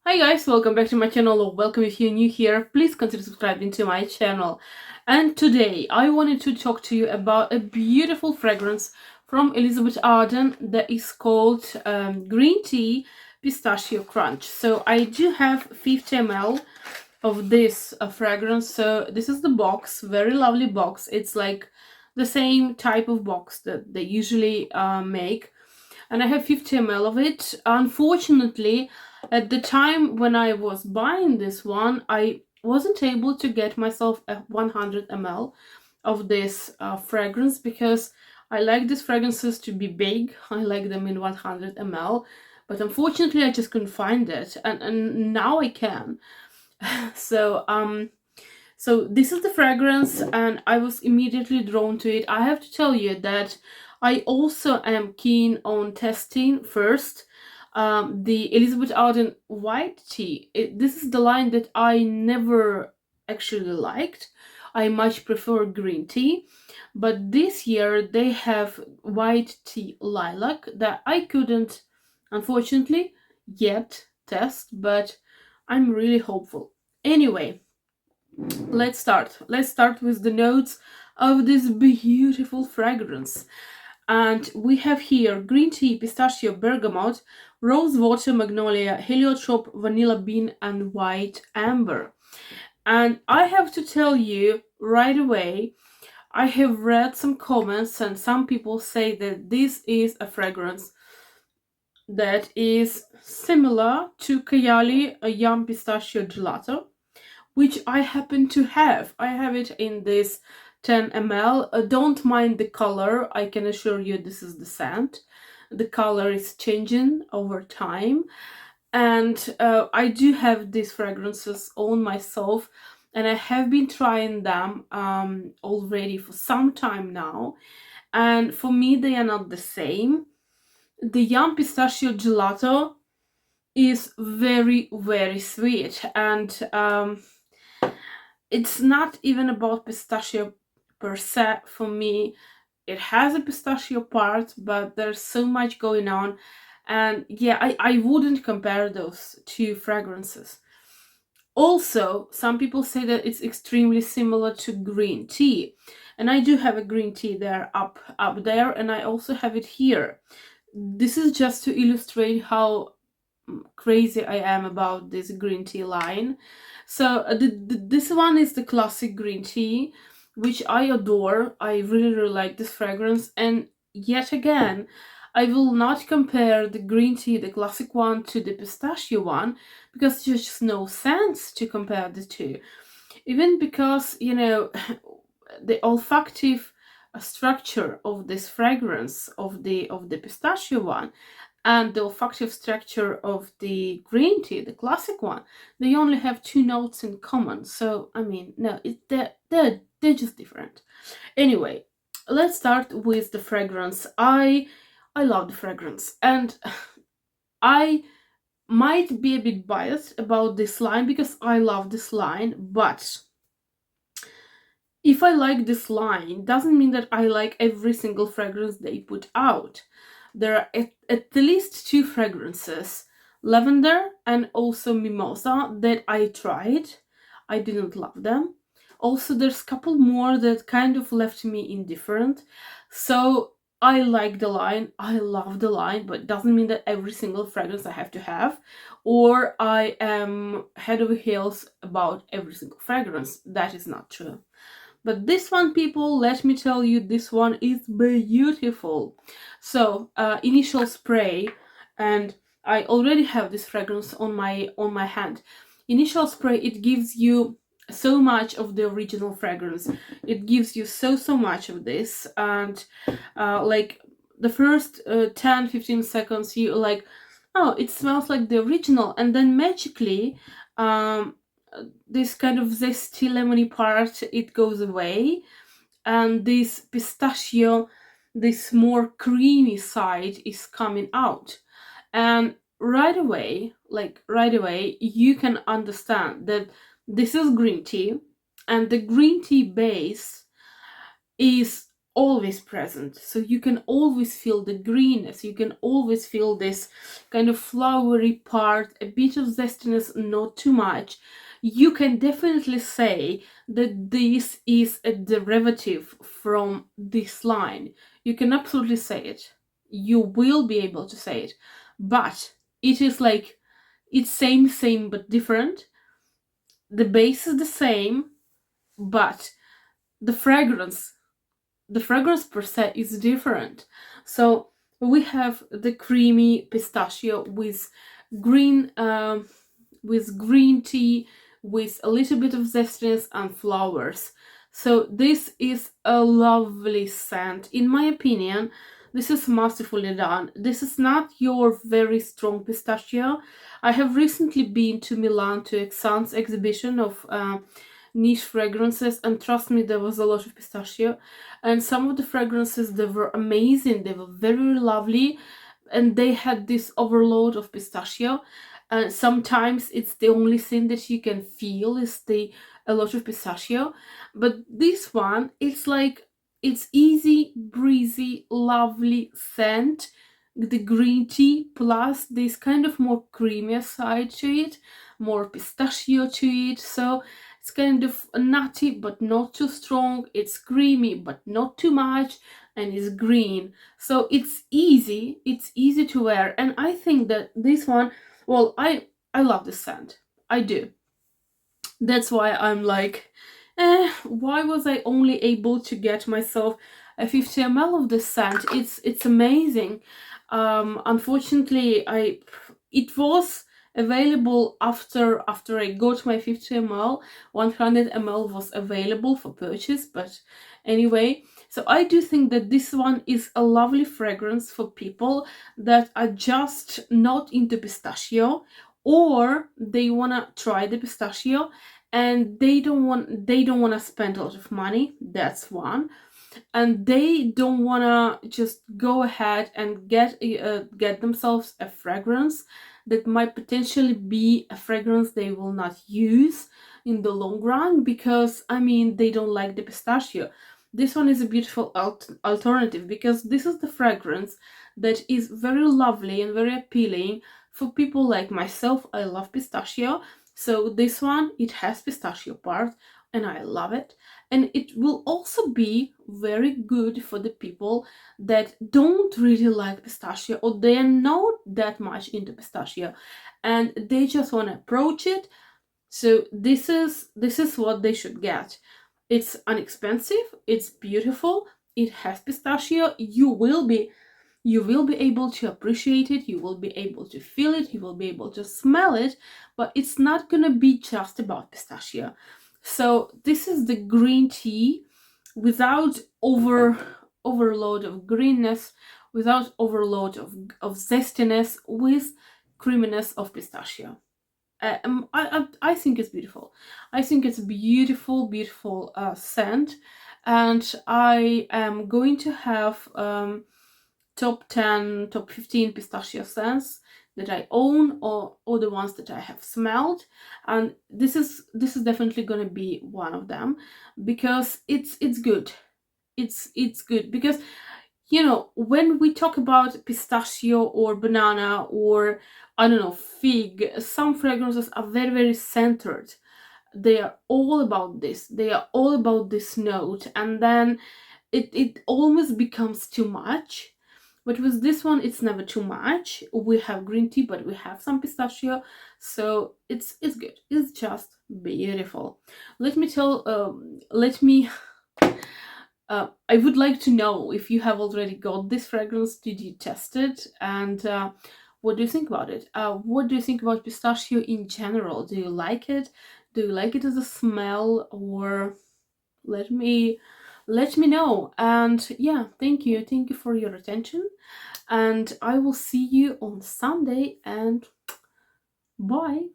Hi guys, welcome back to my channel, or welcome if you're new here. Please consider subscribing to my channel. And today I wanted to talk to you about a beautiful fragrance from Elizabeth Arden that is called Green Tea Pistachio Crunch. So I do have 50 ml of this fragrance. So this is the box, very lovely box. It's like the same type of box that they usually make, and I have 50 ml of it. Unfortunately, at the time when I was buying this one, I wasn't able to get myself a 100 ml of this fragrance, because I like these fragrances to be big. I like them in 100 ml, but unfortunately I just couldn't find it, and now I can. So this is the fragrance, and I was immediately drawn to it. I have to tell you that I also am keen on testing first the Elizabeth Arden white tea. This is the line that I never actually liked. I much prefer green tea, but this year they have white tea lilac that I couldn't, unfortunately, yet test, but I'm really hopeful. Anyway, let's start. Let's start with the notes of this beautiful fragrance. And we have here green tea, pistachio, bergamot, rose water, magnolia, heliotrope, vanilla bean, and white amber. And I have to tell you right away, I have read some comments, and some people say that this is a fragrance that is similar to Kayali, a yum pistachio gelato, which I happen to have. I have it in this 10 ml. Don't mind the color. I can assure you this is the scent. The color is changing over time. And I do have these fragrances on myself, and I have been trying them already for some time now. And for me, they are not the same. The yum pistachio gelato is very, very sweet, and it's not even about pistachio per se for me. It has a pistachio part, but there's so much going on. And yeah, I wouldn't compare those two fragrances. Also, some people say that it's extremely similar to green tea. And I do have a green tea there up there, and I also have it here. This is just to illustrate how crazy I am about this green tea line. So this one is the classic green tea, which I adore. I really, really like this fragrance. And yet again, I will not compare the green tea, the classic one, to the pistachio one, because there's just no sense to compare the two. Even because, the olfactive structure of this fragrance of the pistachio one and the olfactive structure of the green tea, the classic one, they only have two notes in common. So I mean, no, they're just different. Anyway, let's start with the fragrance. I love the fragrance, and I might be a bit biased about this line because I love this line, but if I like this line, doesn't mean that I like every single fragrance they put out. There are at least two fragrances, lavender and also mimosa, that I tried. I didn't love them. Also, there's a couple more that kind of left me indifferent. So I like the line, I love the line, but it doesn't mean that every single fragrance I have to have, or I am head over heels about every single fragrance. That is not true. But this one, people, let me tell you, this one is beautiful. So initial spray, and I already have this fragrance on my hand. Initial spray, it gives you so much of the original fragrance. It gives you so much of this, and like the first 10-15 seconds, you like, oh, it smells like the original, and then magically this kind of zesty lemony part, it goes away, and this pistachio, this more creamy side is coming out. And right away, you can understand that this is green tea, and the green tea base is always present. So you can always feel the greenness, you can always feel this kind of flowery part, a bit of zestiness, not too much. You can definitely say that this is a derivative from this line. You can absolutely say it. You will be able to say it. But it is like, it's same but different. The base is the same, but the fragrance the fragrance per se is different. So we have the creamy pistachio green with green tea, with a little bit of zestiness and flowers. So this is a lovely scent. In my opinion, this is masterfully done. This is not your very strong pistachio. I have recently been to Milan to Exxon's exhibition of niche fragrances, and trust me, there was a lot of pistachio, and some of the fragrances, they were amazing, they were very lovely, and they had this overload of pistachio, and sometimes it's the only thing that you can feel is the a lot of pistachio. But this one, it's like, it's easy breezy lovely scent, the green tea plus this kind of more creamier side to it, more pistachio to it. So it's kind of nutty but not too strong, it's creamy but not too much, and it's green. So it's easy to wear, and I think that this one, well, I love the scent. I do. That's why I'm like, why was I only able to get myself a 50 ml of this scent? It's amazing. Unfortunately, it was available after I got my 50 ml. 100 ml was available for purchase, but anyway. So I do think that this one is a lovely fragrance for people that are just not into pistachio, or they wanna try the pistachio and they don't want to spend a lot of money. That's one. And they don't want to just go ahead and get themselves a fragrance that might potentially be a fragrance they will not use in the long run, because I mean, they don't like the pistachio. This one is a beautiful alternative, because this is the fragrance that is very lovely and very appealing for people like myself. I love pistachio, so this one, it has pistachio part, and I love it. And it will also be very good for the people that don't really like pistachio, or they are not that much into pistachio and they just want to approach it. So this is what they should get. It's inexpensive, it's beautiful, it has pistachio. You will be able to appreciate it, you will be able to feel it, you will be able to smell it, but it's not gonna be just about pistachio. So this is the green tea without overload of greenness, without overload of zestiness, with creaminess of pistachio. I think it's beautiful. I think it's a beautiful scent, and I am going to have top 10, top 15 pistachio scents that I own, or the ones that I have smelled, and this is definitely going to be one of them, because it's good. It's good because, when we talk about pistachio or banana or, I don't know, fig, some fragrances are very centered. They are all about this. They are all about this note, and then it almost becomes too much. But with this one, it's never too much. We have green tea, but we have some pistachio, so it's good. It's just beautiful. Let me I would like to know if you have already got this fragrance. Did you test it? And what do you think about it? What do you think about pistachio in general? Do you like it? Do you like it as a smell? Or let me know. And yeah, thank you for your attention. And I will see you on Sunday. And bye.